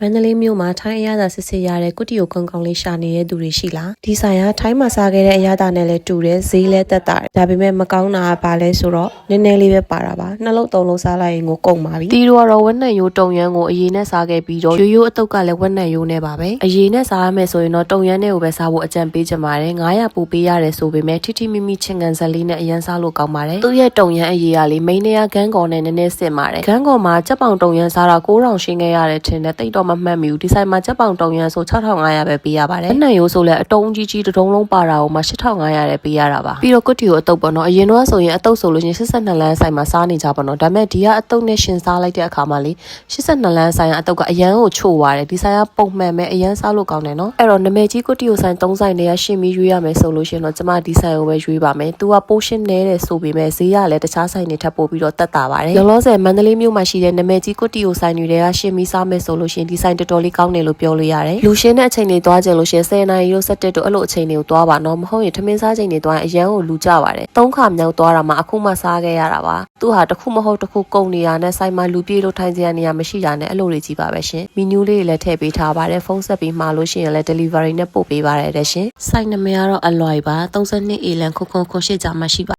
မန္တလေးမြို့မှာထိုင်းအရသာစစ်စစ်ရတဲ့ကုတီယိုကောင်းကောင်းလေးရှာနေတဲ့သူတွေရှိလားဒီဆိုင်ကထိုင်းမှာစားခဲ့တဲ့အရသာနဲ့လည်းတူတယ်ဈေးလည်းသက်သာတယ်ဒါပေမဲ့မကောင်းတာကဘာလဲဆိုတော့နည်းနည်းလေးပဲပါတာပါနှလုံးသုံးလုံးစားလိုက်ရင်ကိုကုန်ပါပြီတီတို့ကတော့ဝက်နံရိုးတုံရမ်းကိုအရေးနဲ့စားခဲ့ပြီးတော့ရိုးရိုးအတုပ်ကလည်းဝက်နံရိုးနဲ့ပါပဲအရေးနဲ့စားရမယ်ဆိုရင်တော့တုံရမ်းနဲ့ကိုပဲစားဖို့အကြံပေးချင်ပါတယ်900ပူပေးရတယ်ဆိုပေမဲ့ထိထိမိမိချင်းကန်ဇက်လေးနဲ့အရန်စားလို့ကောင်းပါတယ်သူ့ရဲ့တုံရမ်းအရေးကလေမိန်းနေရဂန်းကော်နဲ့နည်းနည်းစစ်ပါတယ်ဂန်းကော်မှာကြက်ပေါင်တုံရမ်းစားတာ9000ရှင်းခဲ့ရတယ်ထင်တယ်တိတ်တော့မမှတ်မိဘူးဒီဆိုင်မှာကြက်ပေါင်တုံရမ်းဆို6500ပဲပေးရပါတယ်။နှံရိုးဆိုလည်းအတုံးကြီးကြီးတုံးလုံးပါတာကိုမှ8500ရဲပေးရတာပါ။ပြီးတော့ကုတ်တီကိုအတုပ်ပေါ့နော်အရင်တော့ဆိုရင်အတုပ်ဆိုလို့ရှင်82လမ်းဆိုင်မှာစားနေကြပါတော့ဒါပေမဲ့ဒီကအတုပ်နဲ့ရှင်စားလိုက်တဲ့အခါမှာလေ82လမ်းဆိုင်ကအတုပ်ကအရန်ကိုချို့သွားတယ်ဒီဆိုင်ကပုံမှန်ပဲအရန်စားလို့ကောင်းတယ်နော်။အဲ့တော့နမဲကြီးကုတ်တီကိုဆိုင်3ဆိုင်တည်းရရှင်ပြီးရွေးရမယ်ဆိုလို့ရှင်တော့ကျမဒီဆိုင်ကိုပဲရွေးပါမယ်။ तू ကပိုရှင်နဲတယ်ဆိုပေမဲ့ဈေးကလည်းတခြားဆိုင်တွေထပ်ပို့ပြီးတော့တက်တာပါတယ်။လောလောဆယ်မန္တလေးမြို့မှာရှိတဲ့နမဲကြီးကုတ်တီကိုဆိုင်တွေကရှင်ပြီးစားမယ်ဆိုလို့ရှင်ဒီဆိုင်တော်တော်လေးကောင်းတယ်လို့ပြောလို့ရတယ်လူရှင်းတဲ့အချိန်တွေသွားကြလို့ရှင်10နာရီတို့17တို့အဲ့လိုအချိန်တွေကိုသွားပါတော့မဟုတ်ရင်ထမင်းစားချိန်တွေသွားရင်အရန်ကိုလူကြပါတယ်3ခါမြောက်သွားတာမှအခုမှစားခဲ့ရတာပါသူဟာတစ်ခုမဟုတ်တစ်ခုကုန်နေတာနဲ့ဆိုင်မှာလူပြေးလို့ထိုင်စရာနေရာမရှိတာနဲ့အဲ့လိုတွေကြီးပါပဲရှင်မီနူးလေးတွေလည်းထည့်ပေးထားပါတယ်ဖုန်းဆက်ပြီးမှာလို့ရှိရင်လည်း delivery နဲ့ပို့ပေးပါတယ်တဲ့ရှင်ဆိုင်နမည်ကတော့အလွိုင်ပါ32 A လန်ခုခုရှိကြမှာရှိပါ